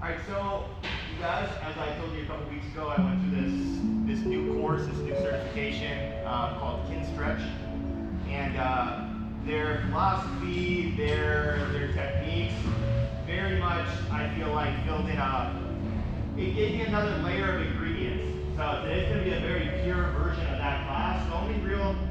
Alright, so you guys, as I told you a couple weeks ago, I went through this new course, this new certification called Kinstretch. And their philosophy, their techniques, very much, I feel like, filled in it gave me another layer of ingredients. So today's going to be a very pure version of that class. The only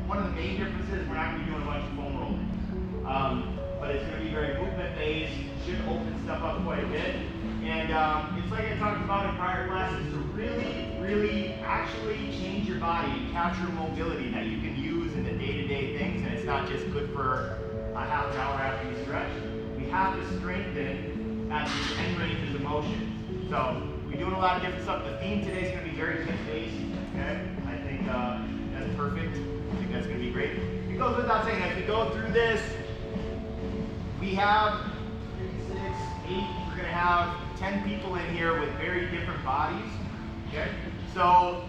one of the main differences, we're not going to be doing a bunch of foam rolling. But it's going to be very movement-based, should open stuff up quite a bit. And it's like I talked about in prior classes, to really actually change your body and capture mobility that you can use in the day-to-day things, and it's not just good for a half an hour after you stretch. We have to strengthen at the end ranges of motion. So we're doing a lot of different stuff. The theme today is going to be very hip-based. Okay, I think that's perfect. I think that's going to be great. It goes without saying, as we go through this, we have 6, 8. We're going to have 10 people in here with very different bodies. Okay, so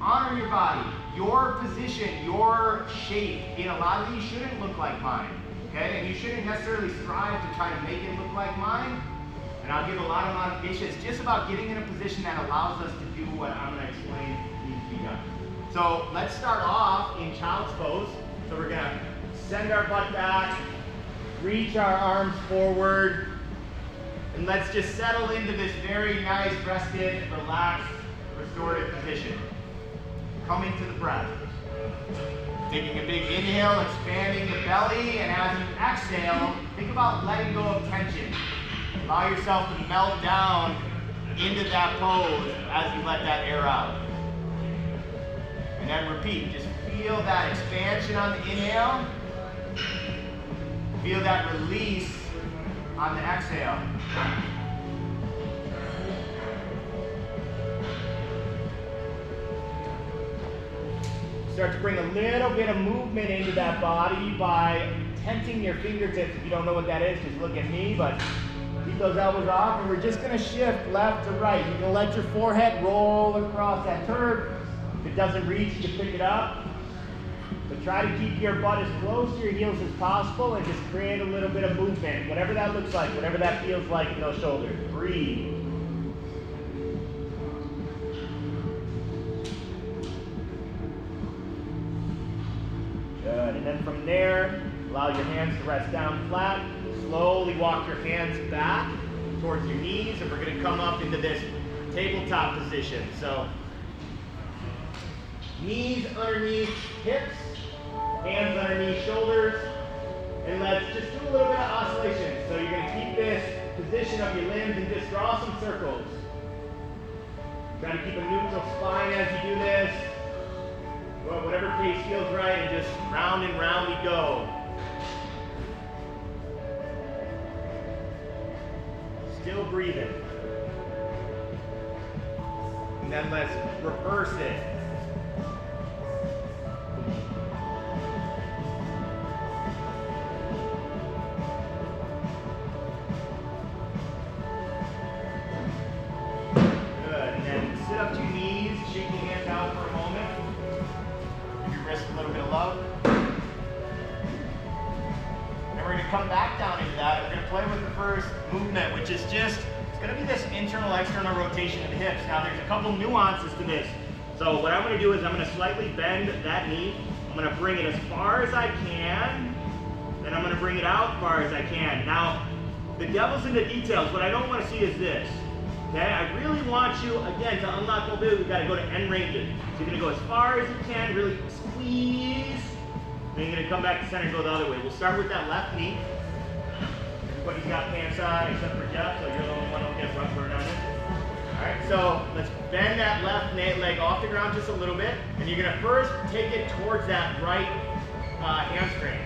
honor your body, your position, your shape. In a lot of these shouldn't look like mine. Okay, and you shouldn't necessarily strive to try to make it look like mine. And I'll give a lot of modifications. It's just about getting in a position that allows us to do what I'm going to explain needs to be done. So let's start off in child's pose. So we're going to send our butt back, reach our arms forward, and let's just settle into this very nice, rested, relaxed, restorative position. Coming to the breath. Taking a big inhale, expanding the belly, and as you exhale, think about letting go of tension. Allow yourself to melt down into that pose as you let that air out. And then repeat. Just feel that expansion on the inhale. Feel that release on the exhale. Start to bring a little bit of movement into that body by tenting your fingertips. If you don't know what that is, just look at me, but keep those elbows off, and we're just going to shift left to right. You can let your forehead roll across that turf. If it doesn't reach, you can pick it up. But try to keep your butt as close to your heels as possible and just create a little bit of movement. Whatever that looks like, whatever that feels like in those shoulders. Breathe. Good. And then from there, allow your hands to rest down flat. Slowly walk your hands back towards your knees, and we're going to come up into this tabletop position. So knees underneath hips, hands underneath shoulders, and let's just do a little bit of oscillation. So you're going to keep this position of your limbs and just draw some circles. Try to keep a neutral spine as you do this. Well, whatever pace feels right, and just round and round we go. Still breathing. And then let's reverse it. Good. And then sit up to your knees, shake your hands out for a moment. Give your wrist a little bit of love. We're going to come back down into that. We're going to play with the first movement, which is just, it's going to be this internal-external rotation of the hips. Now, there's a couple nuances to this. So what I'm going to do is I'm going to slightly bend that knee. I'm going to bring it as far as I can. Then I'm going to bring it out as far as I can. Now, the devil's in the details. What I don't want to see is this. Okay? I really want you, again, to unlock mobility, we've got to go to end ranges. So you're going to go as far as you can, really squeeze. Then you're going to come back to center and go the other way. We'll start with that left knee. Everybody's got pants on except for Jeff, so you're the only one who'll get rough burn on this. Alright, so let's bend that left leg off the ground just a little bit. And you're going to first take it towards that right hamstring.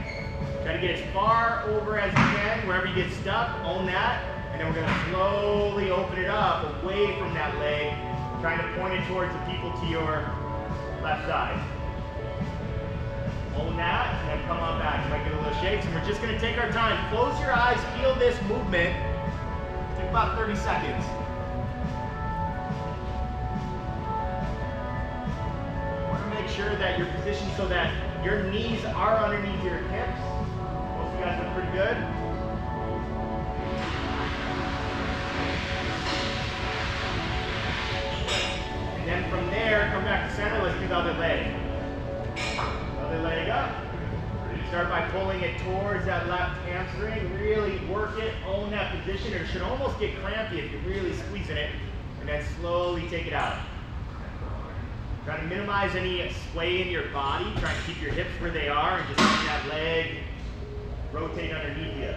Try to get as far over as you can. Wherever you get stuck, own that. And then we're going to slowly open it up away from that leg, trying to point it towards the people to your left side. Hold that, and then come on back. You might get a little shakes, and we're just going to take our time. Close your eyes, feel this movement. Take about 30 seconds. You want to make sure that you're positioned so that your knees are underneath your hips. Most of you guys look pretty good. leg. Other leg up. Start by pulling it towards that left hamstring. Really work it, own that position. It should almost get crampy if you're really squeezing it. And then slowly take it out. Try to minimize any sway in your body. Try to keep your hips where they are and just let that leg rotate underneath you.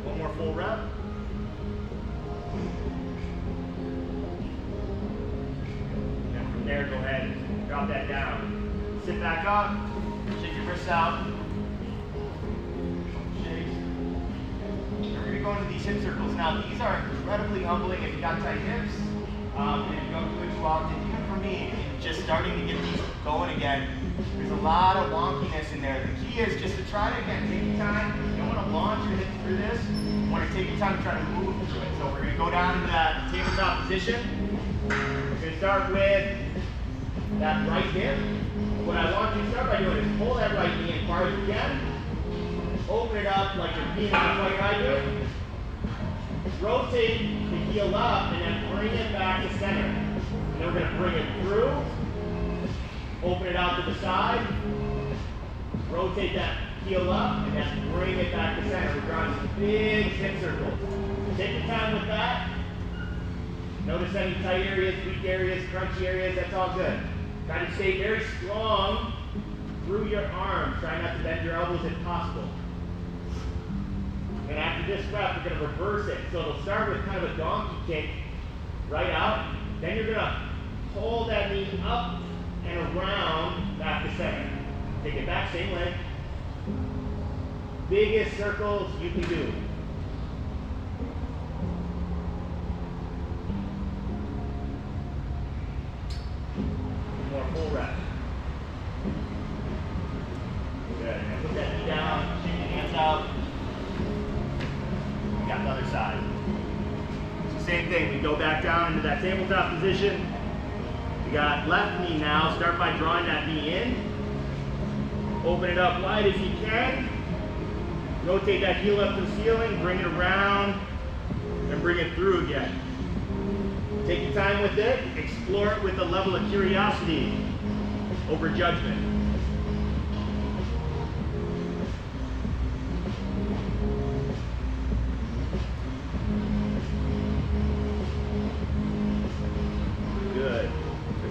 One more full rep. And from there, go ahead and drop that down. Sit back up, shake your wrists out. Go into these hip circles. Now, these are incredibly humbling if you got tight hips, and you don't do it too often. Even for me, just starting to get these going again, there's a lot of wonkiness in there. The key is just to try to, again, take your time. You don't want to launch your hips through this. You want to take your time to try to move through it. So we're going to go down into that tabletop position. We're going to start with that right hip. What I want you to start by doing is pull that right knee as far as you can. Open it up like you're peeing just like I do. Rotate the heel up and then bring it back to center. And then we're going to bring it through. Open it out to the side. Rotate that heel up and then bring it back to center. We're drawing some big hip circles. Take your time with that. Notice any tight areas, weak areas, crunchy areas, that's all good. Try to stay very strong through your arms. Try not to bend your elbows if possible. And after this rep, we're going to reverse it. So it'll start with kind of a donkey kick right out. Then you're going to pull that knee up and around back to center. Take it back, same leg. Biggest circles you can do. One more full rep. Good. Now put that knee down, shake your hands out. Got the other side. So same thing, we go back down into that tabletop position. We got left knee now. Start by drawing that knee in. Open it up wide as you can. Rotate that heel up to the ceiling, bring it around, and bring it through again. Take your time with it. Explore it with a level of curiosity over judgment.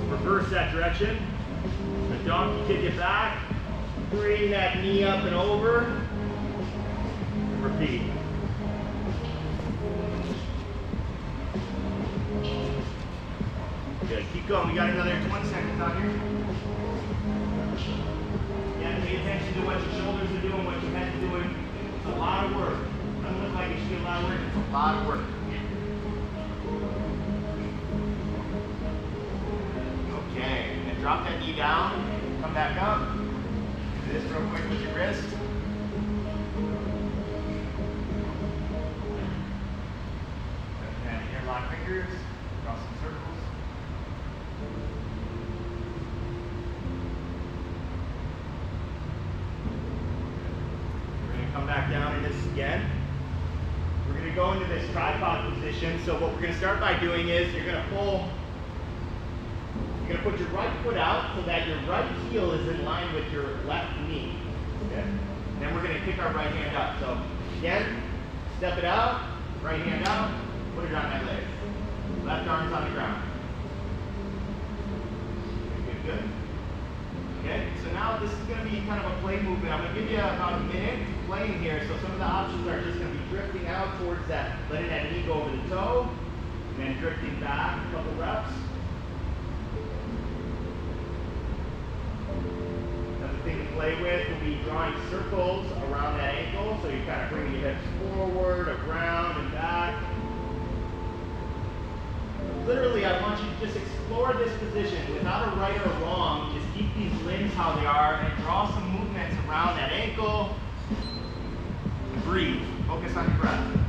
Reverse that direction. The donkey kick it back. Bring that knee up and over. And repeat. Good. Keep going. We got another 20 seconds on here. Again, pay attention to what your shoulders are doing, what your head's doing. It's a lot of work. It doesn't look like it should be a lot of work. It's a lot of work. Okay, and drop that knee down, come back up. Do this real quick with your wrist. And interlock fingers, draw some circles. We're going to come back down in this again. We're going to go into this tripod position. So what we're going to start by doing is you're going to pull. You're going to put your right foot out so that your right heel is in line with your left knee. Okay? And then we're going to kick our right hand up. So again, step it out, right hand out, put it on that leg. Left arm's on the ground. Good, good. Okay, so now this is going to be kind of a play movement. I'm going to give you about a minute playing here. So some of the options are just going to be drifting out towards that, letting that knee go over the toe, and then drifting back a couple reps. Thing to play with will be drawing circles around that ankle, so you're kind of bringing your hips forward, around, and back. Literally, I want you to just explore this position without a right or wrong. Just keep these limbs how they are and draw some movements around that ankle. Breathe. Focus on your breath.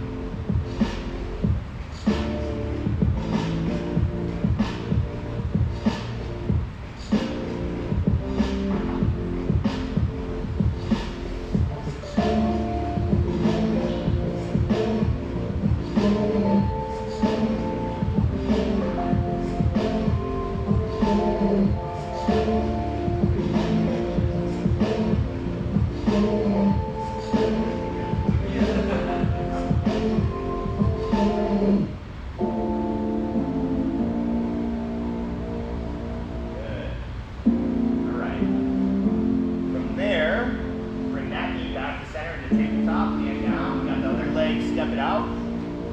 Step it out.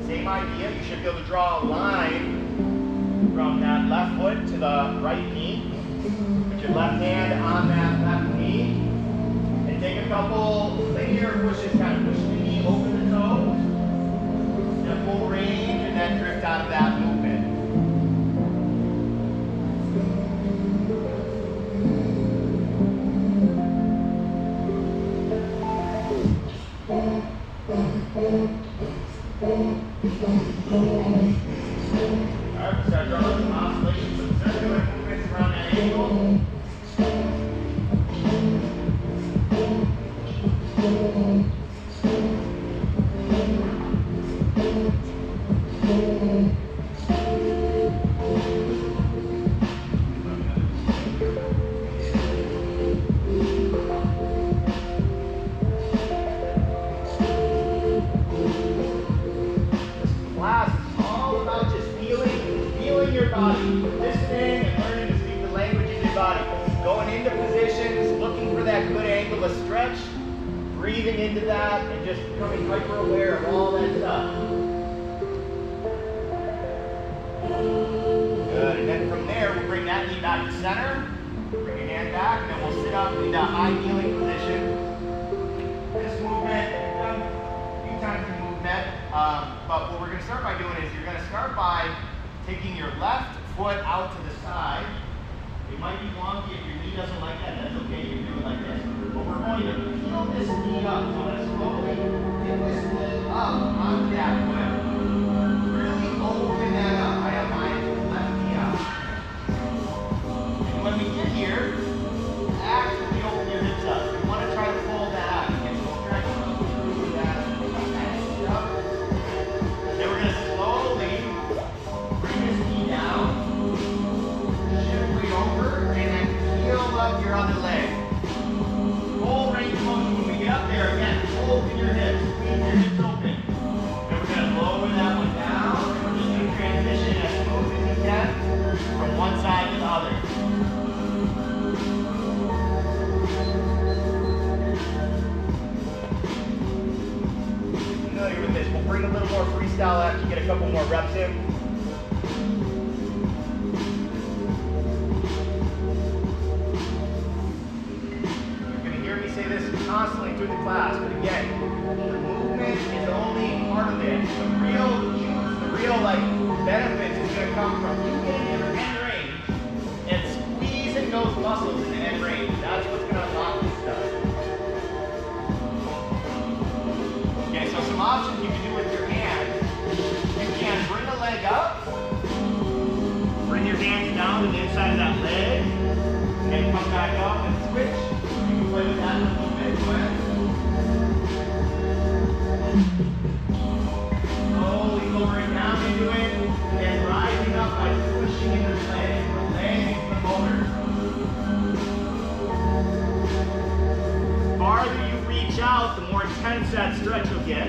Same idea. You should be able to draw a line from that left foot to the right knee. Put your left hand on that left knee. And take a couple linear pushes, kind of push the knee over the toes. Step full range and then drift out of that movement. Alright, start drawing some oscillations, some circular movements around that ankle. Your body, listening and learning to speak the language of your body. Going into positions, looking for that good angle of stretch, breathing into that, and just becoming hyper aware of all that stuff. Good, and then from there, we'll bring that knee back to center, bring your hand back, and then we'll sit up in that high kneeling position. This movement, a few times in movement, but what we're going to start by doing is you're going to start by taking your left foot out to the side. It might be wonky if your knee doesn't like that. That's okay. You can do it like this. But we're going to peel this knee up. So I'm going to slowly get this knee up onto that foot. Really open that up. I have my left knee out. And when we get here, actually open your hips up. You want to try to pull that out. You get some stretch through that. Up. Then we're going to slowly bring this knee down, shift weight over, and then peel up your other leg. Full range of motion. When we get up there, again, open your hips, squeeze your hips open. Then we're going to lower that one down, and we're just going to transition as smooth as we can from one side to the other. Familiar with this. We'll bring a little more freestyle after you get a couple more reps in. Constantly through the class, but again, the movement is only part of it. The real benefits is going to come from you getting in your end range and squeezing those muscles in the end range. That's what's going to unlock this stuff. Okay, so some options you can do with your hands. You can bring a leg up, bring your hands down to the inside of that leg, and come back up and switch. You can play with that a little bit. Slowly lowering down into it, and rising up by pushing into the leg, from the leg into the motor. The farther you reach out, the more intense that stretch will get.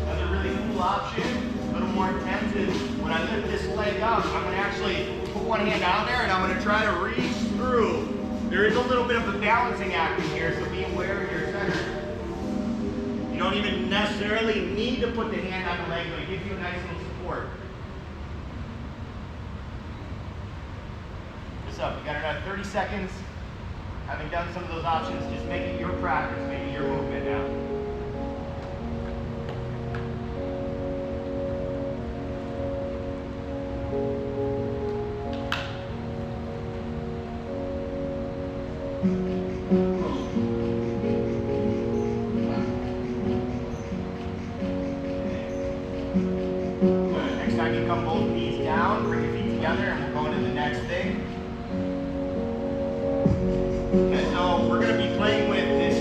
Another really cool option, a little more intense, is when I lift this leg up, I'm going to actually put one hand down there and I'm going to try to reach through. There is a little bit of a balancing act in here, so be aware of your center. You don't even necessarily need to put the hand on the leg, but it gives you a nice little support. This up. You got another 30 seconds. Having done some of those options, just make it your practice, make it your movement now. Next time you come both knees down, bring your feet together, and we'll go into the next thing. Okay, so we're going to be playing with this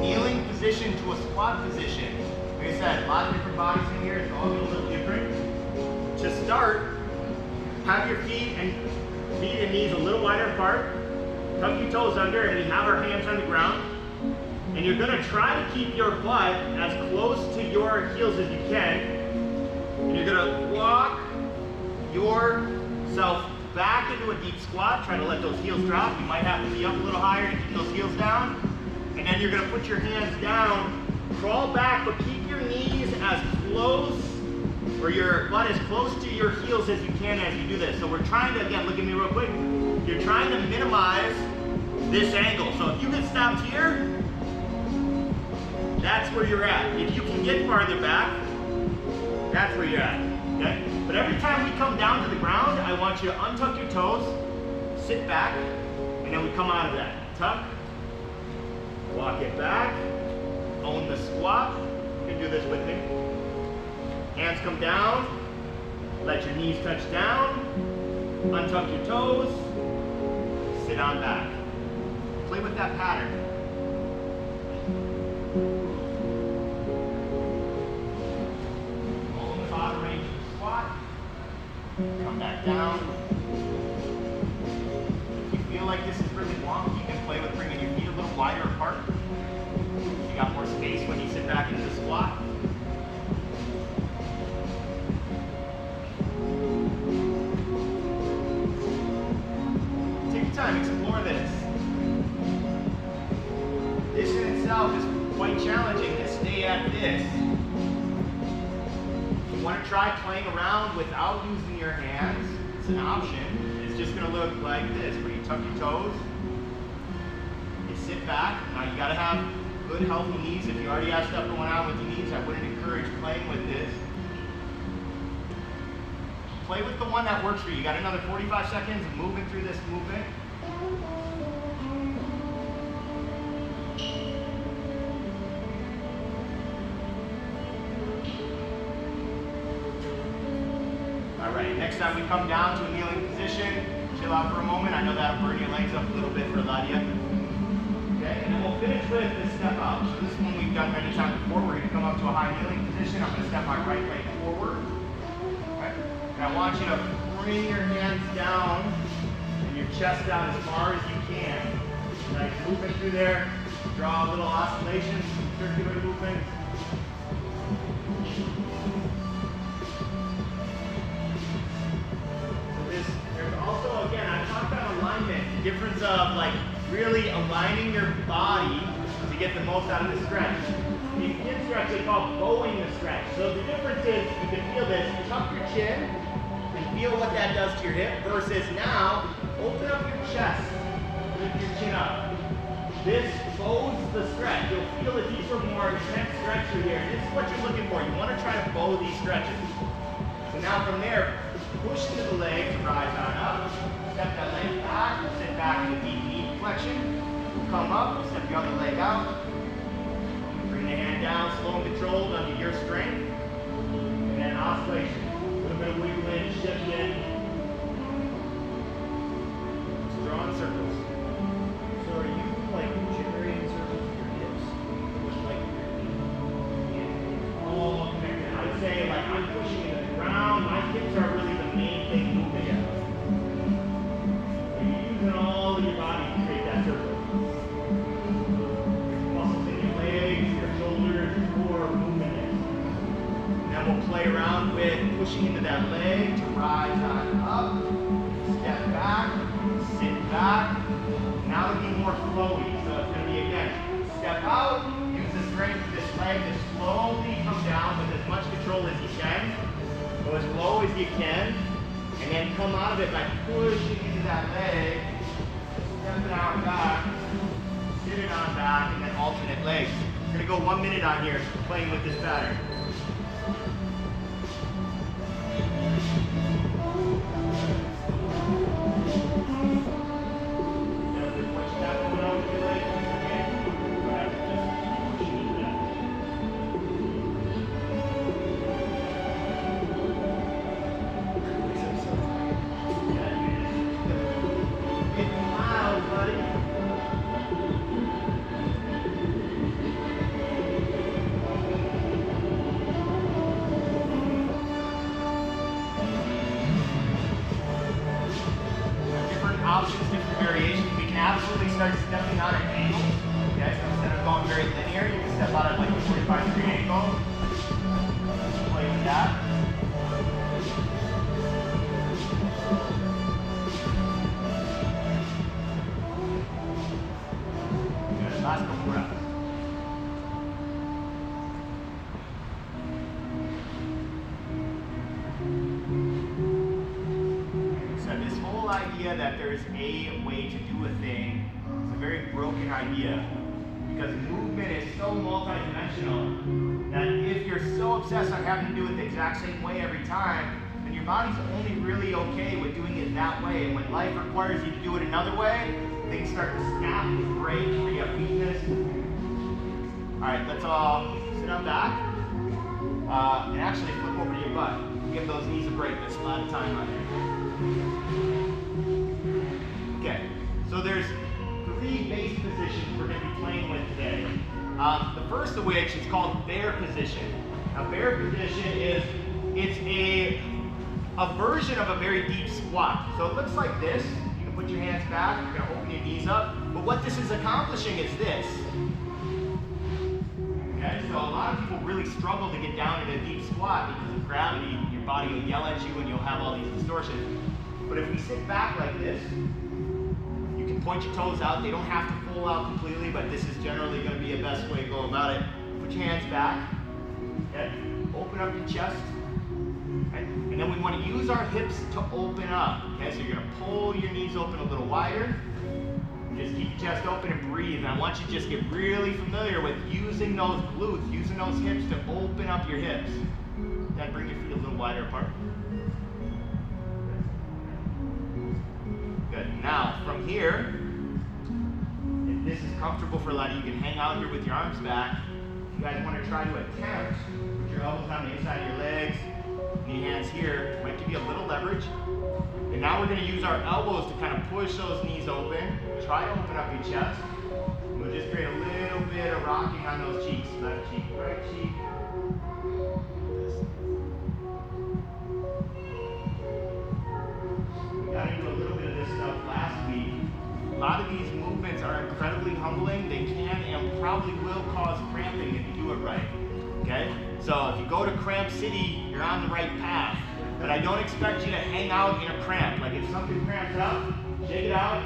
kneeling position to a squat position. Like I said, a lot of different bodies in here. It's all going to look different. To start, have your feet and knees a little wider apart. Tuck your toes under, and we have our hands on the ground. And you're going to try to keep your butt as close to your heels as you can. And you're going to walk yourself back into a deep squat. Try to let those heels drop. You might have to be up a little higher to keep those heels down. And then you're going to put your hands down, crawl back, but keep your knees as close, or your butt as close to your heels as you can as you do this. So we're trying to, again, look at me real quick. You're trying to minimize this angle. So if you get stopped here, that's where you're at. If you can get farther back, that's where you're at, okay? But every time we come down to the ground, I want you to untuck your toes, sit back, and then we come out of that. Tuck, walk it back, own the squat. You can do this with me. Hands come down, let your knees touch down, untuck your toes, sit on back. Play with that pattern. Hold the bottom range of the squat, come back down. If you feel like this is really long, you can play with bringing your feet a little wider apart. You got more space when you sit back into the squat. Take your time, explore this. This in itself is quite challenging to stay at this. If you want to try playing around without using your hands, it's an option. It's just going to look like this, where you tuck your toes, you sit back. Now you got to have good healthy knees. If you already have stuff going on with your knees, I wouldn't encourage playing with this. Play with the one that works for you. You got another 45 seconds of moving through this movement. All right, next time we come down to a kneeling position, chill out for a moment. I know that'll burn your legs up a little bit for a lot of you. Okay, and then we'll finish with the step out. So this is one we've done many times before. We're going to come up to a high kneeling position. I'm going to step my right leg forward. Okay? And I want you to bring your hands down and your chest down as far as you can. Nice movement through there. Draw a little oscillation, circular movement. There's also, again, I talked about alignment, the difference of like really aligning your body to get the most out of the stretch. In Kinstretch, they call bowing the stretch. So the difference is, you can feel this, tuck your chin and feel what that does to your hip, versus now, open up your chest, lift your chin up. This bows the stretch. You'll feel a deeper, more intense stretch through here. This is what you're looking for. You want to try to bow these stretches. So now from there, push into the leg to rise on up. Step that leg back, sit back in a deep knee flexion. Come up, step your other leg out. Bring the hand down, slow and controlled under your strength. And then oscillation. A little bit of wiggling, shifting. Just drawing circles. So are you like generating circles with your hips? Or like your feet? All connected. I would say like I'm pushing into the ground. My hips are really the main thing moving out. You're using all of your body to create that circle. Your muscles in your legs, your shoulders, your core movement is. Now we'll play around with pushing into that leg to rise on up. Step back, sit back. Now looking more flowy. So it's going to be again, step out, use the strength of this leg to slowly come down with as much control as you can. Go as low as you can, and then come out of it by pushing into that leg, step it out back, sit it on back, and then alternate legs. We're going to go 1 minute on here playing with this pattern. that. Good, last couple reps. So this whole idea that there's a way to do a thing is a very broken idea, because movement is so multidimensional that if you're so obsessed on having to do it the exact same way every time, then your body's only really okay with doing it that way. And when life requires you to do it another way, things start to snap and break, or you have weakness. All right, let's all sit on back and actually flip over to your butt. Give those knees a break. There's a lot of time on there. Okay, so there's 3 base positions we're going to be playing with today. The first of which is called bear position. Now, bear position it's a version of a very deep squat. So it looks like this. You can put your hands back. You're going to open your knees up. But what this is accomplishing is this. Okay, so a lot of people really struggle to get down in a deep squat because of gravity. Your body will yell at you and you'll have all these distortions. But if we sit back like this, you can point your toes out. They don't have to pull out completely, but this is generally going to be the best way to go about it. Put your hands back. Okay. Open up your chest. Okay. And then we want to use our hips to open up. Okay, so you're going to pull your knees open a little wider. Just keep your chest open and breathe. And I want you to just get really familiar with using those glutes, using those hips to open up your hips. Then bring your feet a little wider apart. Good. Now, from here, if this is comfortable for a lot of you, can hang out here with your arms back. If you guys want to try to attempt, put your elbows on the inside of your legs, and your hands here. Might give you a little leverage. And now we're going to use our elbows to kind of push those knees open. Try to open up your chest. We'll just create a little bit of rocking on those cheeks. Left cheek, right cheek. We got into a little bit of this stuff last week. A lot of these movements are incredibly humbling. They can and probably will cause cramping if you do it right. Okay? So if you go to Cramp City, you're on the right path. But I don't expect you to hang out in a cramp. Like if something cramps up, shake it out,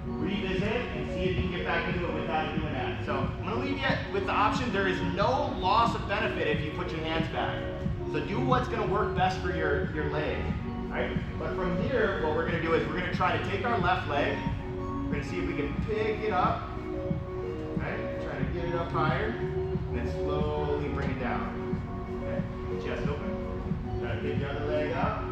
revisit, and see if you can get back into it without doing that. So I'm going to leave you with the option. There is no loss of benefit if you put your hands back. So do what's going to work best for your leg. Right? But from here, what we're going to do is we're going to try to take our left leg. We're going to see if we can pick it up. Right? Try to get it up higher. And then slowly bring it down. Okay? Chest open. Try to pick the other leg up.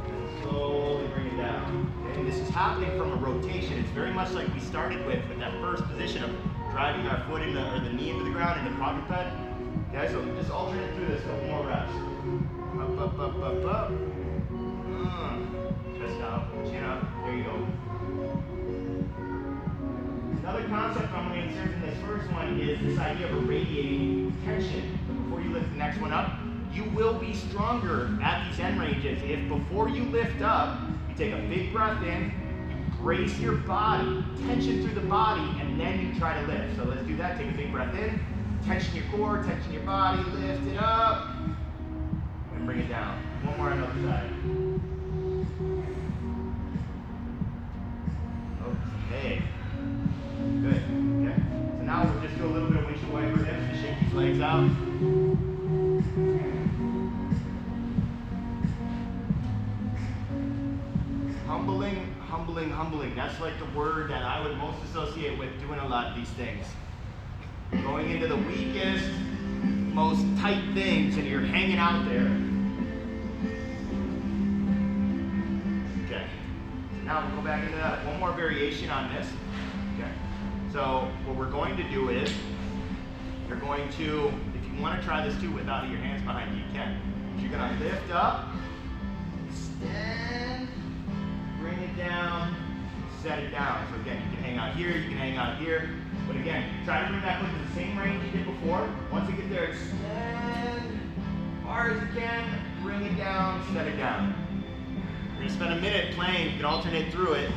And slowly bring it down. Okay? And this is happening from a rotation. It's very much like we started with that first position of driving our foot in or the knee into the ground in the quadruped. Okay, so just alternate through this, a couple more reps. Up, up, up, up, up. Chest out, chin up. There you go. Another concept I'm going to insert in this first one is this idea of irradiating tension. So before you lift the next one up, you will be stronger at these end ranges if before you lift up, you take a big breath in, you brace your body, tension through the body, and then you try to lift. So let's do that. Take a big breath in, tension your core, tension your body, lift it up, and bring it down. One more on the other side. Okay. Good. Okay. So now we'll just do a little bit of windshield wiper hips to shake these legs out. Humbling, humbling, humbling. That's like the word that I would most associate with doing a lot of these things. Going into the weakest, most tight things, and you're hanging out there. Okay. So now we'll go back into that. One more variation on this. Okay. So what we're going to do is, you're going to, if you want to try this too without your hands behind you, you can. You're going to lift up, extend, bring it down, set it down. So again, you can hang out here, you can hang out here. But again, try to bring that foot to the same range you did before. Once you get there, extend, hard as you can, bring it down, set it down. We're going to spend a minute playing. You can alternate through it.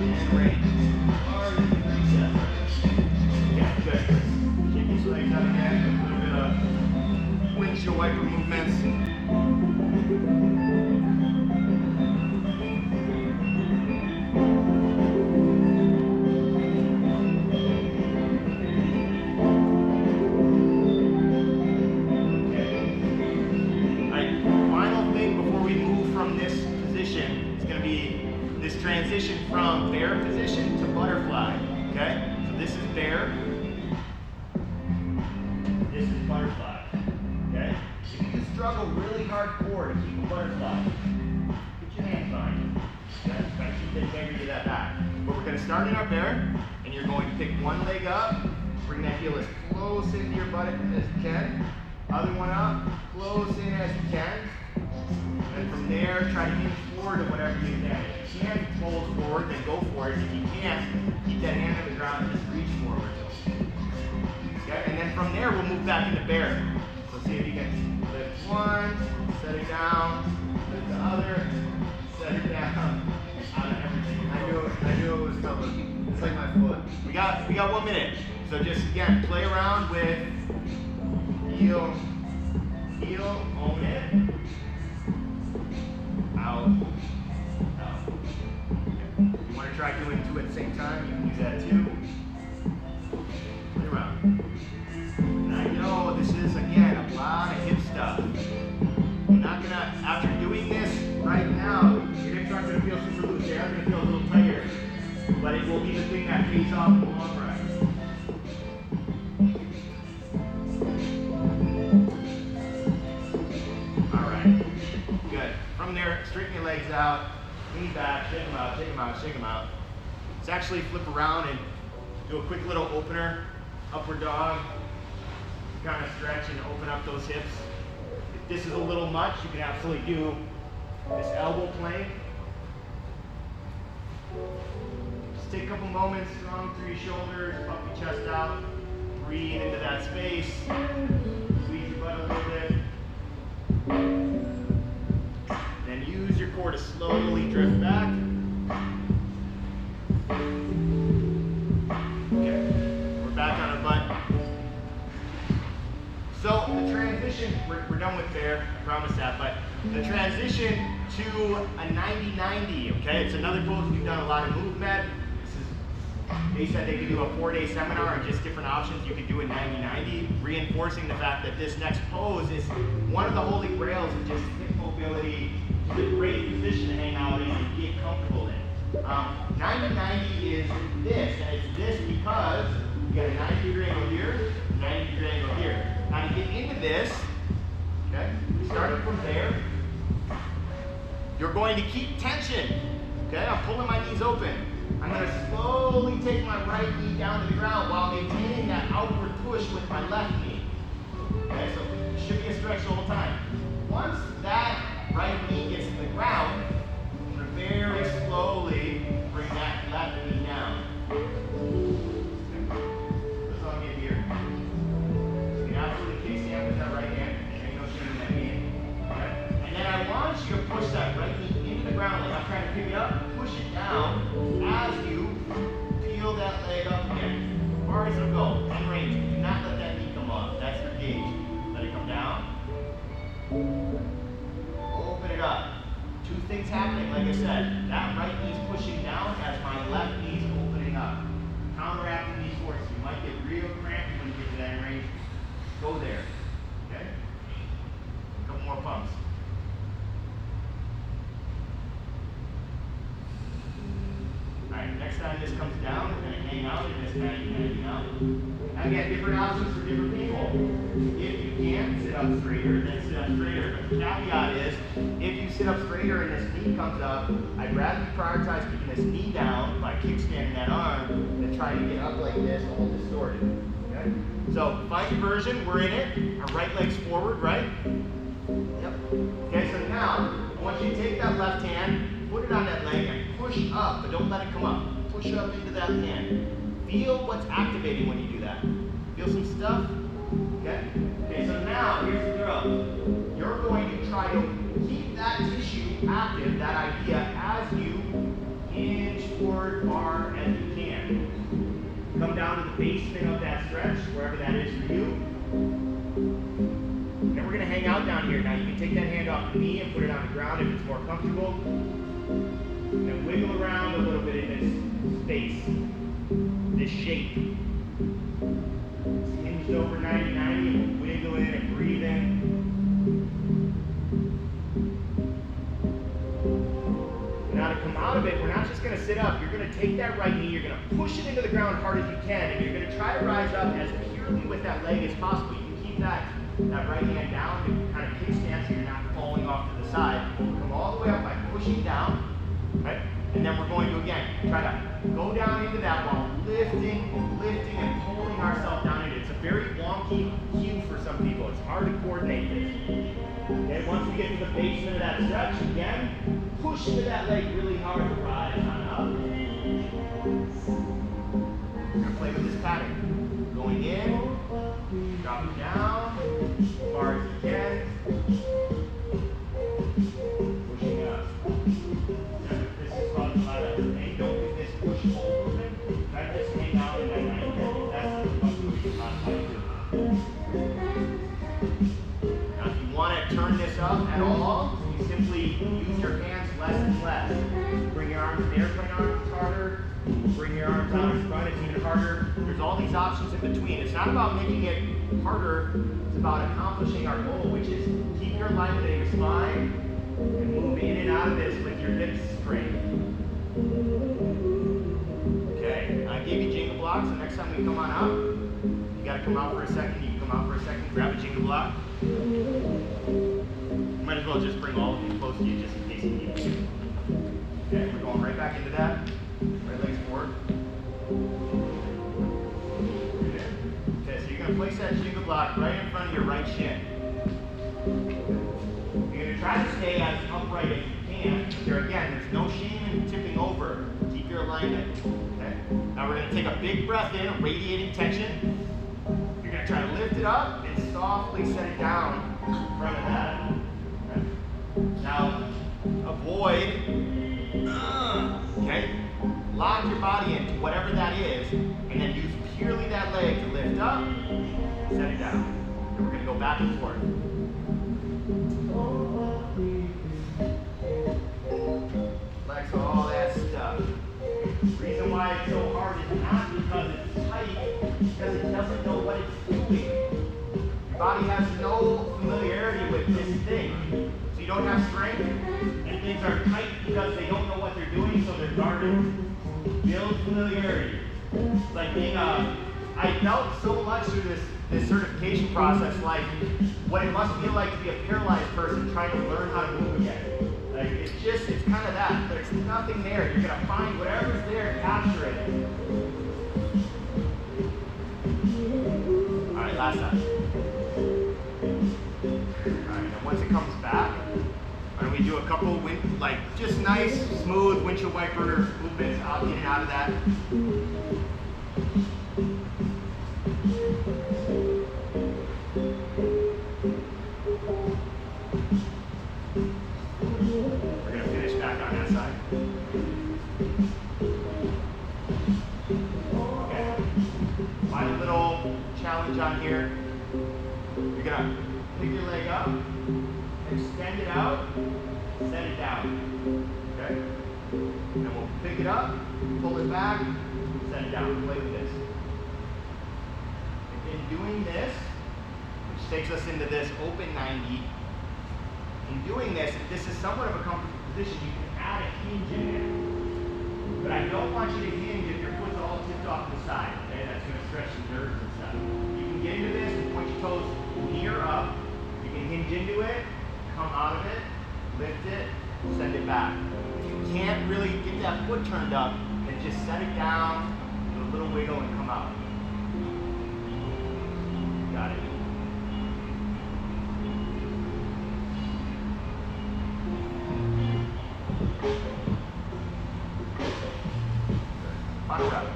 And range. Hard as you can reach that. Yeah, good. Kick these legs out again. A little bit of windshield wiper movements. Transition from bear position to butterfly, okay? So this is bear, this is butterfly, okay? If you struggle really hardcore to keep a butterfly, put your hands on it, okay? Try to keep the integrity of that back. But we're gonna start in our bear, and you're going to pick one leg up, bring that heel as close into your buttock as you can, other one up, close in as you can, and from there, try to hinge forward to whatever you can. If you can fold forward, then go for it. If you can't, keep that hand on the ground and just reach forward. Okay, and then from there, we'll move back into bear. So see if you can lift one, set it down, lift the other, set it down, out of everything. I knew it was coming. It's like my foot. We got 1 minute. So just again, play around with heel, own it. Out, out. Okay. If you want to try doing two at the same time, you can use that too. Play around. And I know this is, again, a lot of hip stuff. You're not going to, after doing this right now, your hips aren't going to feel super loose. They are going to feel a little tighter. But it will be the thing that pays off in the long run. From there, straighten your legs out, lean back, shake them out, shake them out, shake them out. Let's actually flip around and do a quick little opener, upward dog. Kind of stretch and open up those hips. If this is a little much, you can absolutely do this elbow plank. Just take a couple moments, strong through your shoulders, puff your chest out, breathe into that space, squeeze your butt a little bit. And use your core to slowly drift back. Okay, we're back on our butt. So the transition, we're done with there, I promise that, but the transition to a 90-90, okay? It's another pose we've done a lot of movement. They said they could do a 4-day seminar and just different options you could do in 90-90, reinforcing the fact that this next pose is one of the holy grails of just hip mobility. It's a great position to hang out in and get comfortable in. 90-90 is this, and it's this because you got a 90-degree angle here, 90-degree angle here. Now to get into this, okay, starting from there, you're going to keep tension. Okay, I'm pulling my knees open. I'm going to slowly take my right knee down to the ground while maintaining that outward push with my left knee. Okay, so it should be a stretch the whole time. Once that right knee gets to the ground, I'm going to very slowly bring that left knee down. That's all I'm getting here. You can absolutely kick stand with that right hand. There ain't no shame in that knee. Okay? And then I want you to push that right knee into the ground like I'm trying to pick it up. Push it down as you peel that leg up again. As far as it'll go, in range. Do not let that knee come off. That's your gauge. Let it come down. Open it up. Two things happening, like I said. That right knee's pushing down as my left knee's opening up. Counteracting these forces. You might get real crampy when you get to that range. Go there. Okay? A couple more pumps. Alright, next time this comes down, we're going to hang out in this kind of hanging out. Again, different options for different people. If you can sit up straighter, then sit up straighter. But the caveat is, if you sit up straighter and this knee comes up, I'd rather you prioritize keeping this knee down by kickstanding that arm than trying to get up like this, all distorted. Okay? So find your version, we're in it. Our right leg's forward, right? Yep. Okay, so now, I want you to take that left hand, put it on that leg, and push up, but don't let it come up. Push up into that hand. Feel what's activating when you do that. Feel some stuff? Okay? Okay, so now, here's the drill. You're going to try to keep that tissue active, that idea, as you hinge forward far as you can. Come down to the basement of that stretch, wherever that is for you. And then we're going to hang out down here. Now you can take that hand off the knee and put it on the ground if it's more comfortable. And wiggle around a little bit in this space, this shape. It's hinged over 90-90 and we'll wiggle in and breathe in. Now to come out of it, we're not just going to sit up. You're going to take that right knee, you're going to push it into the ground hard as you can, and you're going to try to rise up as purely with that leg as possible. You can keep that right hand down and kind of kickstand so you're not falling off to the side. Come all the way up by pushing down, right? And then we're going to, again, try to go down into that while lifting and pulling ourselves down into it. It's a very wonky cue for some people. It's hard to coordinate this. Okay, once we get to the basement of that stretch, again, push into that leg really hard to rise on up. We're going to play with this pattern. Going in, dropping down, as far as you can. Pushing up. Remember, this is called a lot of, hey, don't do this push-pull movement. Try to just hang out in that 90 degree. That's the movement you constantly do. Now, if you want to turn this up at all, you simply use your hands less and less. Bring your arms in the airplane arms, it's harder. Bring your arms out in front, it's even harder. There's all these options in between. It's not about making it harder, it's about accomplishing our goal, which is keep your alignment in your spine and move in and out of this with your hips straight. Okay, I gave you jingle blocks, so next time we come on out, you gotta come out for a second, you can come out for a second, grab a jingle block. You might as well just bring all of these close to you just in case you need to. Okay, we're going right back into that. Right legs forward. Okay, so you're going to place that jingle block right in front of your right shin. You're going to try to stay as upright as you can. Here again, there's no shame in tipping over. Keep your alignment. Okay? Now we're going to take a big breath in, radiating tension. You're going to try to lift it up and softly set it down in front of that. Okay? Now, avoid, okay? Lock your body into whatever that is, and then use purely that leg to lift up, set it down. And we're going to go back and forth. Flex all that stuff. The reason why it's so hard is not because it's tight, because it doesn't know what it's doing. Your body has no familiarity with this thing. So you don't have strength, and things are tight because they don't know what they're doing, so they're guarded. Build familiarity. It's like being I felt so much through this certification process, like what it must feel like to be a paralyzed person trying to learn how to move again. Like it's kind of that. There's nothing there. You're gonna find whatever's there and capture it. All right, last time. All right, now once it comes back, why don't we do a couple just nice, smooth windshield wiper movements out in and out of that. We're going to finish back on that side. Okay. Find a little challenge on here. You're going to pick your leg up, extend it out, set it down. Okay? And we'll pick it up, pull it back, set it down. Play with this. In doing this, which takes us into this open 90, in doing this, if this is somewhat of a comfortable position, you can add a hinge in there. But I don't want you to hinge if your foot's all tipped off to the side. Okay? That's going to stretch the nerves and stuff. You can get into this and point your toes near up. You can hinge into it, come out of it, lift it, send it back. If you can't really get that foot turned up, then just set it down, do a little wiggle, and come out. Got it. Final rep.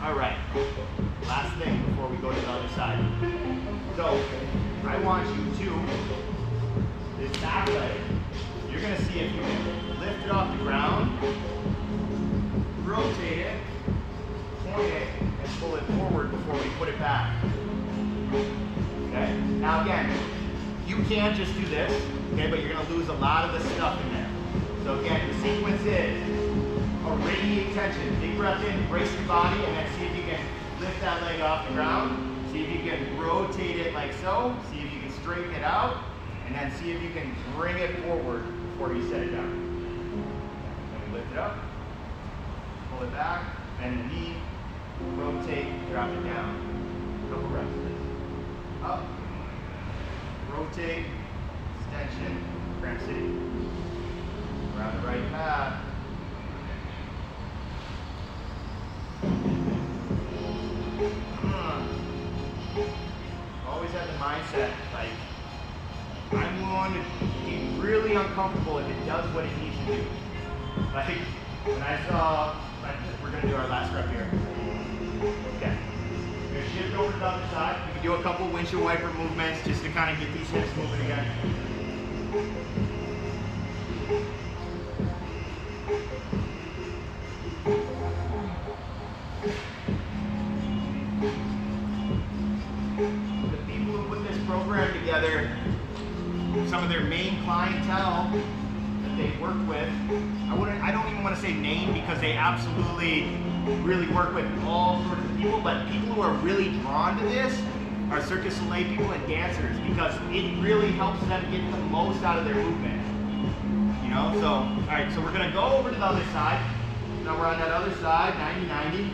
All right. Last thing before we go to the other side. So, I want you to see if you can lift it off the ground, rotate it, point it, and pull it forward before we put it back. Okay? Now again, you can't just do this, okay, but you're gonna lose a lot of the stuff in there. So again, the sequence is a radiate tension. Big breath in, brace your body, and then see if you can lift that leg off the ground. See if you can rotate it like so. See if you can straighten it out, and then see if you can bring it forward before you set it down. Then we lift it up, pull it back, bend the knee, rotate, drop it down. A couple reps of this. Up, rotate, extension, cramp city. Around the right path. Always have the mindset, like, I'm going to be really uncomfortable if it does what it needs to do. Like, when I saw, we're going to do our last rep here. Okay. We're going to shift over to the other side. We can do a couple windshield wiper movements just to kind of get these hips moving again. Together, some of their main clientele that they work with. I don't even want to say name because they absolutely really work with all sorts of people, but people who are really drawn to this are Cirque du Soleil people and dancers because it really helps them get the most out of their movement. You know, so, all right, so we're going to go over to the other side. Now we're on that other side, 90-90.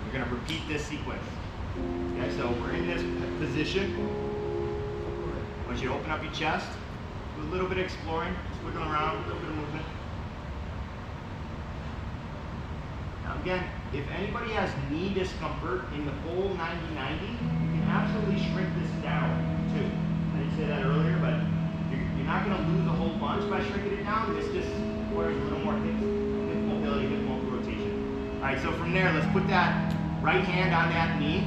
We're going to repeat this sequence. Okay, so we're in this position. I want you to open up your chest, do a little bit of exploring, just wiggling around, a little bit of movement. Now again, if anybody has knee discomfort in the full 90-90, you can absolutely shrink this down too. I didn't say that earlier, but you're not going to lose a whole bunch by shrinking it down. This just requires a little more hip mobility, hip rotation. All right, so from there, let's put that right hand on that knee.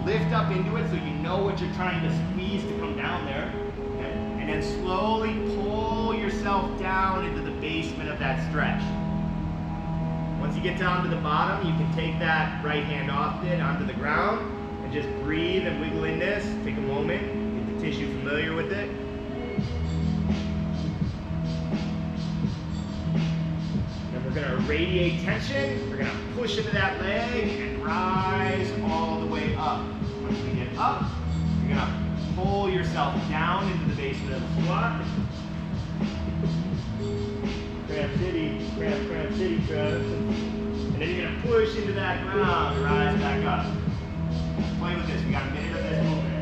Lift up into it so you know what you're trying to squeeze to come down there. Okay? And then slowly pull yourself down into the basement of that stretch. Once you get down to the bottom, you can take that right hand off it onto the ground and just breathe and wiggle in this. Take a moment, get the tissue familiar with it. Then we're going to radiate tension. We're going to push into that leg and rise all the way up. Once we get up, you're going to pull yourself down into the basement of the squat. Cramp city, cramp city, cramp. And then you're going to push into that ground and rise back up. Let's play with this. We got a minute of this movement.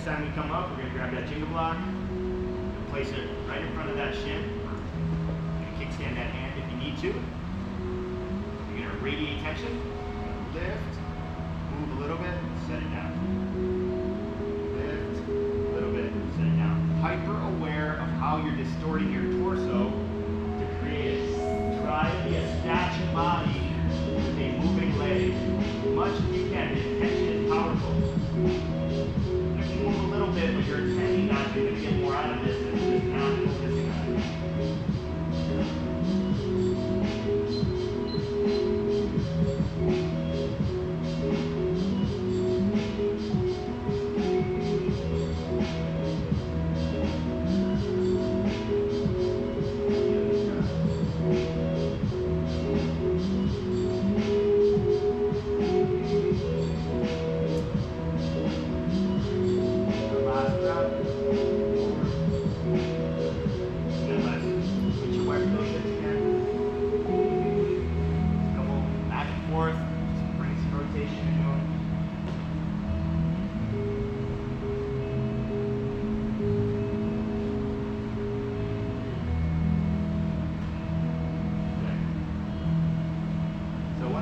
Time we come up, we're going to grab that jingle block and place it right in front of that shin. You're going to kickstand that hand if you need to. You're going to radiate tension, lift, move a little bit, set it down. Lift, a little bit, set it down. Hyper aware of how you're distorting your torso to create it. Try to be a static body with a moving leg. As much as you can, the tension is powerful. Move a little bit, but you're intending not to. You're going to get more out of this than just not focusing on it.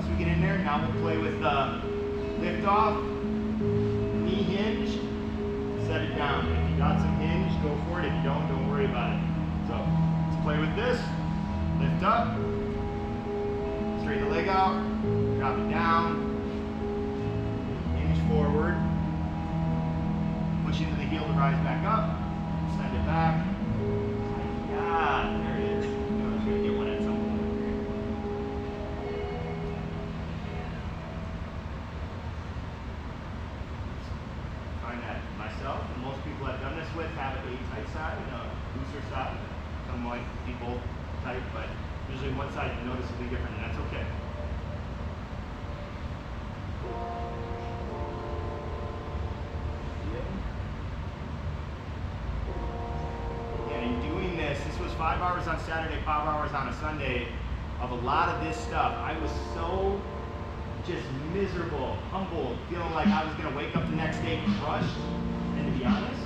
once we get in there, now we'll play with the lift off, knee hinge, set it down. If you got some hinge, go for it. If you don't worry about it. So let's play with this. Lift up, straighten the leg out, drop it down, hinge forward, push into the heel to rise back up, send it back. Yeah, there it is. I'm going to get one at some point. Find that myself, and most people I've done this with have a tight side and a looser side. Some might be both tight, but usually one side is noticeably different, and that's okay. And in doing this was 5 hours on Saturday, 5 hours on a Sunday of a lot of this stuff. I was so just miserable, humbled, feeling like I was going to wake up the next day crushed. And to be honest,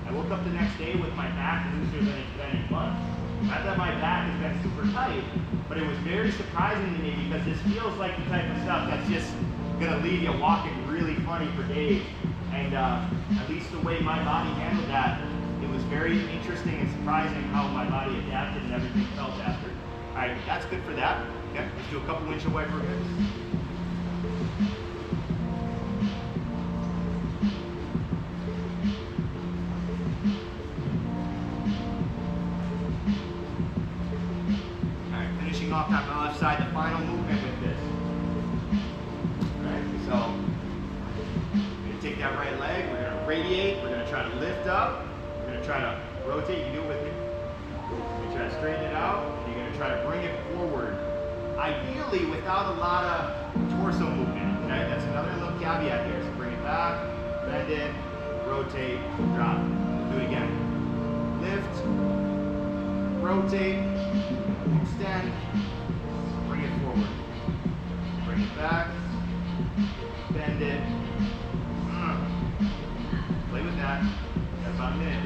I woke up the next day with my back looser than it's been in months. Not that my back has been super tight, but it was very surprising to me because this feels like the type of stuff that's just going to leave you walking really funny for days. And at least the way my body handled that, it was very interesting and surprising how my body adapted and everything felt after. All right, that's good for that. Okay, let's do a couple windshield wiper hips. Off on the left side, the final movement with this. Alright, so we're going to take that right leg, we're going to radiate, we're going to try to lift up, we're going to try to rotate, you do it with me. You're going to try to straighten it out, and you're going to try to bring it forward. Ideally without a lot of torso movement. Okay, that's another little caveat here. So bring it back, bend it, rotate, drop. Do it again. Lift, rotate, extend, bring it forward, bring it back, bend it, play with that, got about a minute.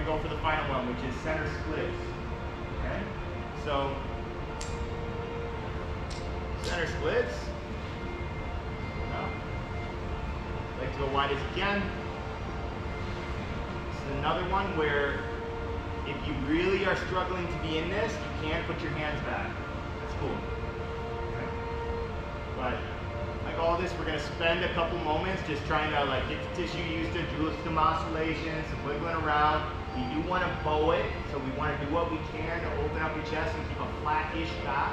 Go for the final one, which is center splits. Okay? So, center splits. Legs go wide as you can. This is another one where if you really are struggling to be in this, you can put your hands back. That's cool. Okay? But like all this, we're going to spend a couple moments just trying to like get the tissue used to do some oscillations, some wiggling around. You do want to bow it, so we want to do what we can to open up your chest and keep a flat-ish back.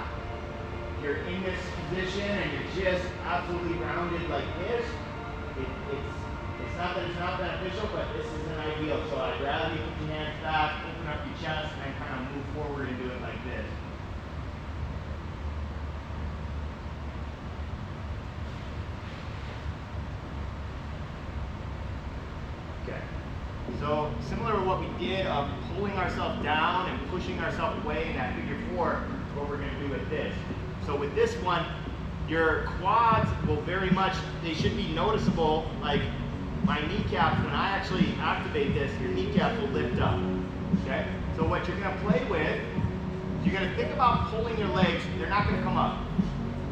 If you're in this position and you're just absolutely rounded like this, it's not that it's not beneficial, but this isn't ideal. So I'd rather you put your hands back, open up your chest, and then kind of move forward and do it like this. Okay. So similar to what we did of pulling ourselves down and pushing ourselves away in that figure four, is what we're going to do with this. So with this one, your quads will very much, they should be noticeable, like my kneecaps, when I actually activate this, your kneecaps will lift up. Okay? So what you're going to play with, is you're going to think about pulling your legs, they're not going to come up.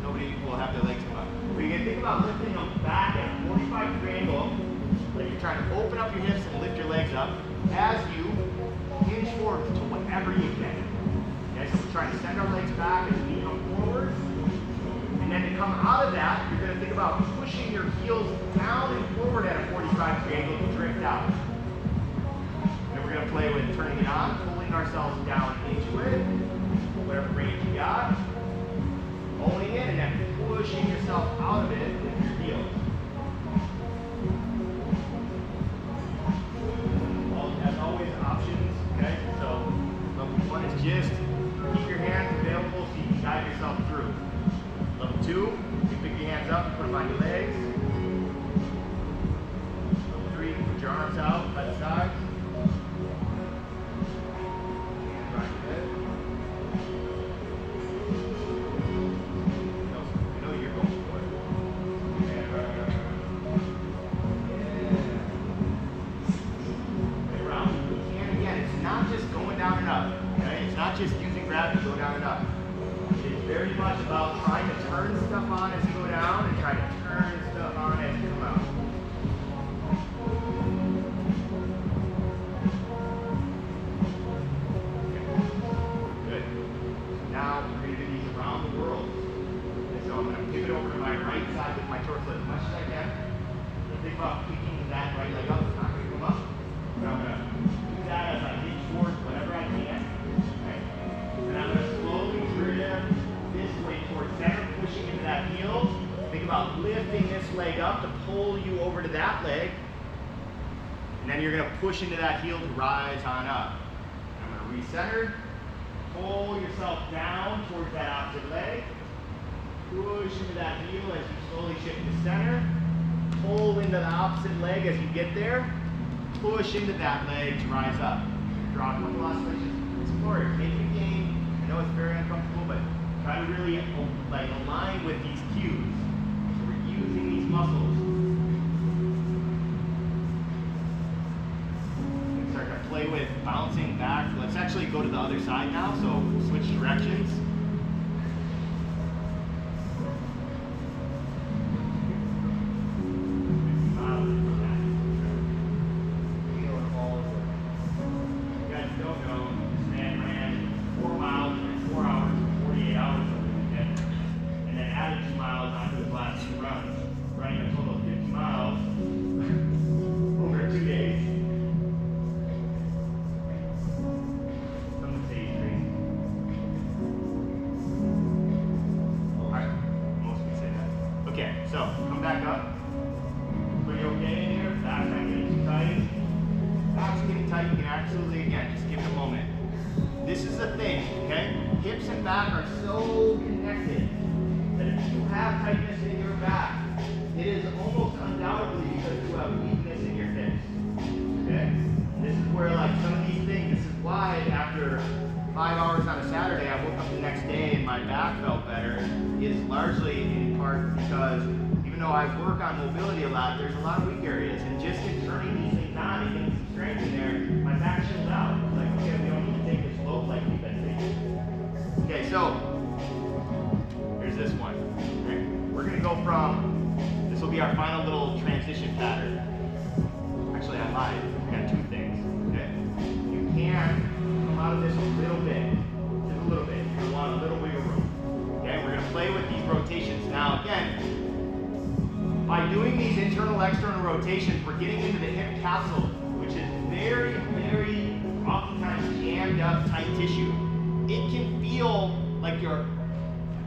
Nobody will have their legs come up. But you're going to think about lifting them back at a 45 degree angle. Like you're trying to open up your hips and lift your legs up as you hinge forward to whatever you can. Okay, so we're trying to send our legs back and lean them forward. And then to come out of that, you're going to think about pushing your heels down and forward at a 45 degree angle to drift out. And we're going to play with turning it on, pulling ourselves down into it, whatever range you got. Holding it and then push pushing yourself out of it with your heels. As always, options, okay? So level 1 is just keep your hands available so you can guide yourself through. Level 2, you pick your hands up and put them on your legs. Level 3, put your arms out by the sides. Hands behind your head. You know you're going for it. And play around. And again, it's not just going down and up. Okay? It's not just using gravity to go down and up. It is very much about trying to turn stuff on as you go down and trying to turn stuff on as you come out. Okay. Good. Now we're going to do these around the world. And so I'm going to pivot over to my right side with my torso as much as I can. Think about kicking that right leg up. It's not going to come up. But I'm going to do that as I reach towards whatever I can. Okay? And I'm going to slowly drift this way towards center, pushing into that heel. Think about lifting this leg up to pull you over to that leg. And then you're going to push into that heel to rise on up. And I'm going to recenter. Pull yourself down towards that opposite leg. Push into that heel as you slowly shift to center. Pull into the opposite leg as you get there. Push into that leg to rise up. Draw a couple oscillations. Explore it. Take your game. I know it's very uncomfortable, but try to really align with these cues. So we're using these muscles. And start to play with bouncing back. Let's actually go to the other side now. So switch directions. So, come back up. Pretty okay in here. Back's not getting too tight. Back's getting tight. You can absolutely, again, just give it a moment. This is the thing, okay? Hips and back are so connected that if you have tightness in your back, it is almost undoubtedly because you have weakness in your hips. Okay? This is where, like, some of these things, this is why after 5 hours on a Saturday, I woke up the next day and my back felt better, is largely in part because even though I work on mobility a lot, there's a lot of weak areas. And just in turning these things on and getting some strength in there, my back chills out. It's like, okay, we don't need to take this load like we've been taking. Okay, so here's this one. Okay? We're going to go from, this will be our final little transition pattern. Actually, I lied. We got 2 things. Okay? You can come out of this a little bit. Just a little bit. You're going to want a little wiggle room. Okay? We're going to play with these rotations. Now, again, by doing these internal-external rotations, we're getting into the hip capsule, which is very, very oftentimes jammed up tight tissue. It can feel like you're,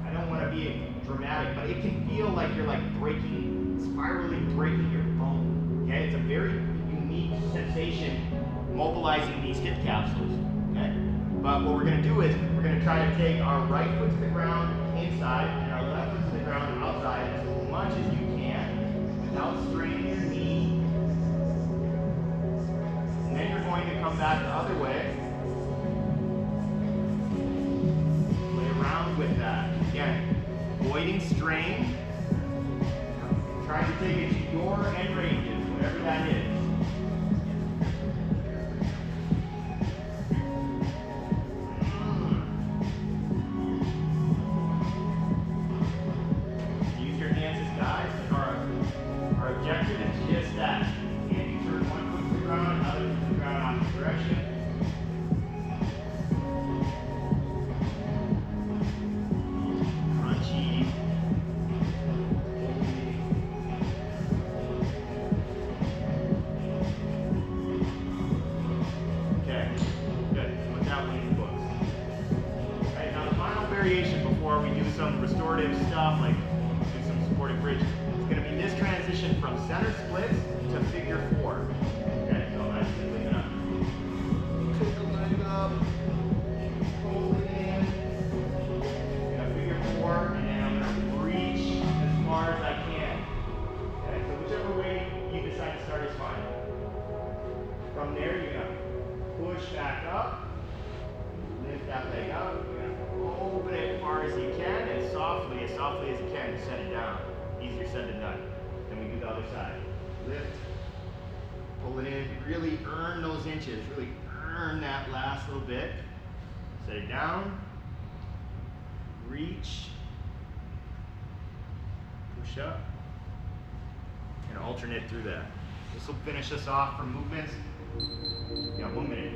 I don't want to be dramatic, but it can feel like you're like breaking, spirally breaking your bone. Okay? It's a very unique sensation mobilizing these hip capsules. Okay? But what we're going to do is we're going to try to take our right foot to the ground inside and our left foot to the ground outside as much as you can without straining your knee. And then you're going to come back the other way. Play around with that. Again, avoiding strain. Trying to take it to your end ranges, whatever that is. Objective is just that. And you turn one foot to the ground, another foot to the ground, opposite direction. Crunchy. Okay, good. Put that one in the books. Alright, now the final variation before we do some restorative stuff like do some supported bridge. It's going to be this transition from center splits to figure 4. Okay, so I'm simply going to take the leg up, pull it in, figure 4, and then I'm going to reach as far as I can. Okay, so whichever way you decide to start is fine. From there, you're going to push back up, lift that leg up, you're going to open it as far as you can, and softly as you can, set it down. Easier said than done. Then we do the other side. Lift, pull it in, really earn those inches, really earn that last little bit. Set it down, reach, push up, and alternate through that. This will finish us off for movements. You got 1 minute.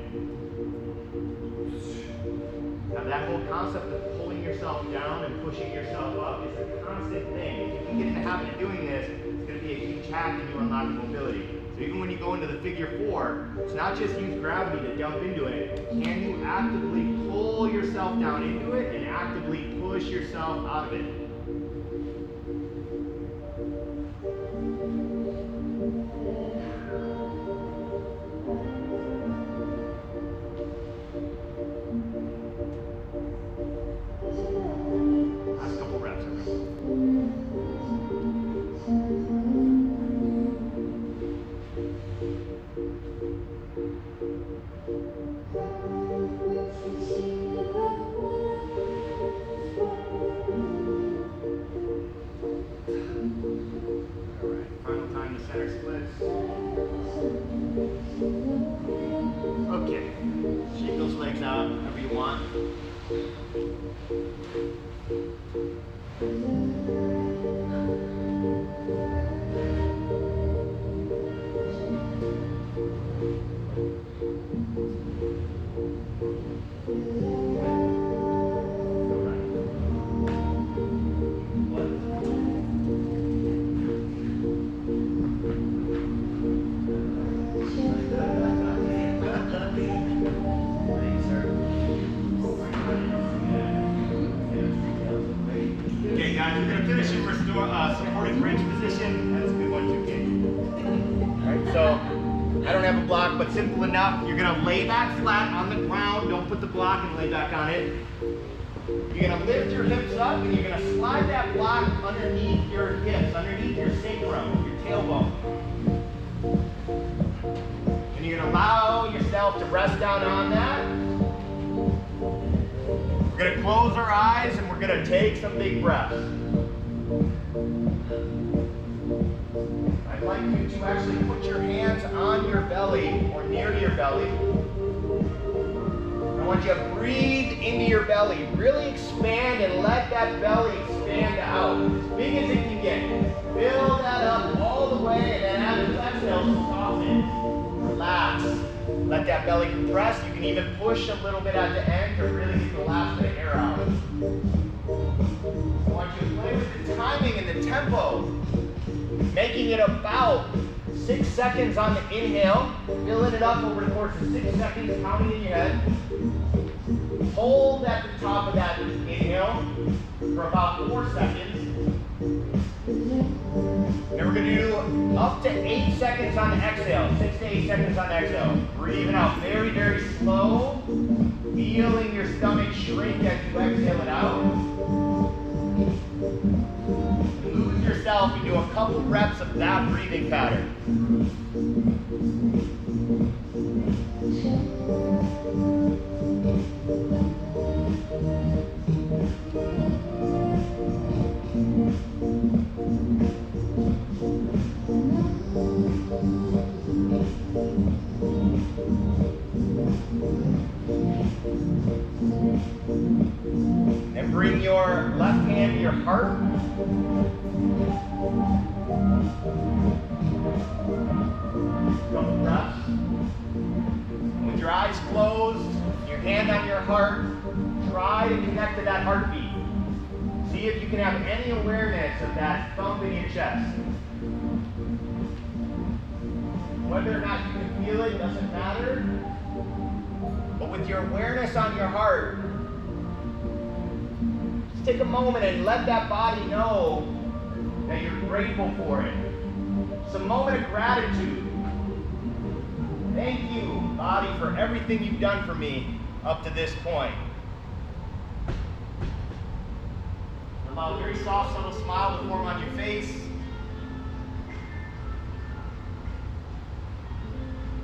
Now that whole concept of pulling yourself down and pushing yourself up is a constant thing. If you can get in the habit of doing this, it's going to be a huge hack in you unlocking mobility. So even when you go into the figure 4, it's not just use gravity to dump into it. Can you actively pull yourself down into it and actively push yourself out of it? Last couple reps. Final time to center splits. Okay, shake those legs out however you want. Okay, guys, we're going to finish in supported bridge position. That's a good one too, kid. Alright, so I don't have a block, but simple enough. You're going to lay back flat on the ground. Don't put the block and lay back on it. You're going to lift your hips up and you're going to slide that block underneath your hips, underneath your sacrum, your tailbone. And you're going to allow yourself to rest down on that. We're going to close our eyes and we're going to take some big breaths. I'd like you to actually put your hands on your belly or near to your belly. I want you to breathe into your belly. Really expand and let that belly expand out. As big as it can get. Fill that up all the way and then after you exhale, soften. Relax. Let that belly compress. You can even push a little bit at the end to really get the last bit of air out. I want you to play with the timing and the tempo. Making it about 6 seconds on the inhale. Filling it up over the course of 6 seconds, counting in your head. Hold at the top of that inhale for about 4 seconds. And we're going to do up to 8 seconds on the exhale. 6 to 8 seconds on the exhale. Breathing out very, very slow. Feeling your stomach shrink as you exhale it out. Lose yourself into a couple reps of that breathing pattern. And bring your left hand to your heart. Couple breaths. With your eyes closed, your hand on your heart, try to connect to that heartbeat. See if you can have any awareness of that thump in your chest. Whether or not you can feel it doesn't matter. But with your awareness on your heart, just take a moment and let that body know that you're grateful for it. Some moment of gratitude. Thank you, body, for everything you've done for me up to this point. Allow a very soft, subtle smile to form on your face.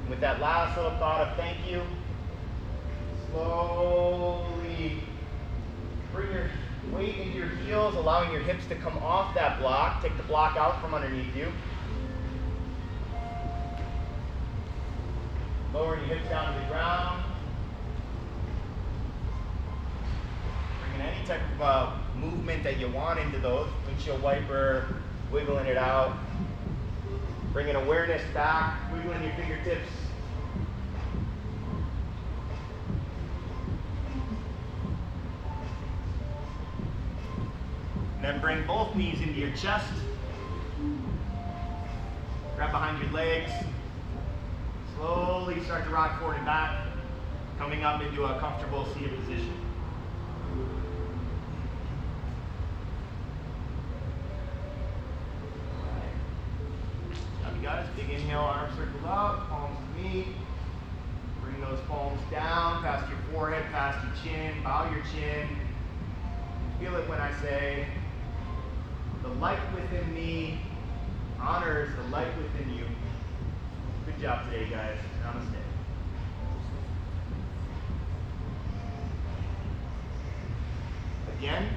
With that last little thought of thank you, slowly bring your weight into your heels, allowing your hips to come off that block. Take the block out from underneath you. Lower your hips down to the ground. Bringing any type of movement that you want into those. Windshield wiper, wiggling it out. Bringing awareness back, wiggling your fingertips. Then bring both knees into your chest. Grab behind your legs. Slowly start to rock forward and back, coming up into a comfortable seated position. Now you guys, big inhale, arms circled up, palms to meet. Bring those palms down, past your forehead, past your chin, bow your chin. Feel it when I say, the light within me honors the light within you. Good job today, guys. Namaste. Again,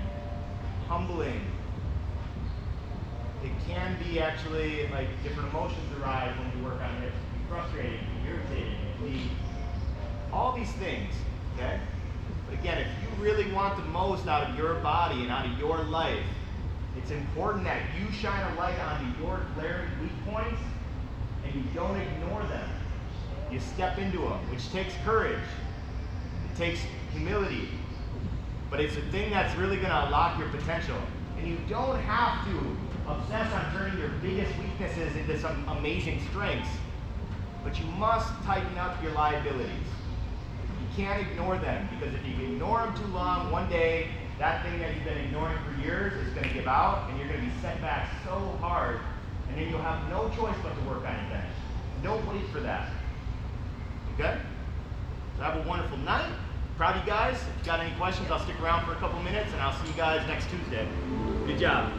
humbling. It can be actually like different emotions arise when you work on it. It can be frustrating, it can be irritating, it can be all these things, okay? But again, if you really want the most out of your body and out of your life, it's important that you shine a light onto your glaring weak points and you don't ignore them. You step into them, which takes courage. It takes humility. But it's a thing that's really going to unlock your potential. And you don't have to obsess on turning your biggest weaknesses into some amazing strengths. But you must tighten up your liabilities. You can't ignore them, because if you ignore them too long, one day that thing that you've been ignoring for years is going to give out, and you're going to be set back so hard, and then you'll have no choice but to work on your bench. Don't wait for that. Okay? So have a wonderful night. Proud of you guys. If you got any questions, I'll stick around for a couple minutes, and I'll see you guys next Tuesday. Good job.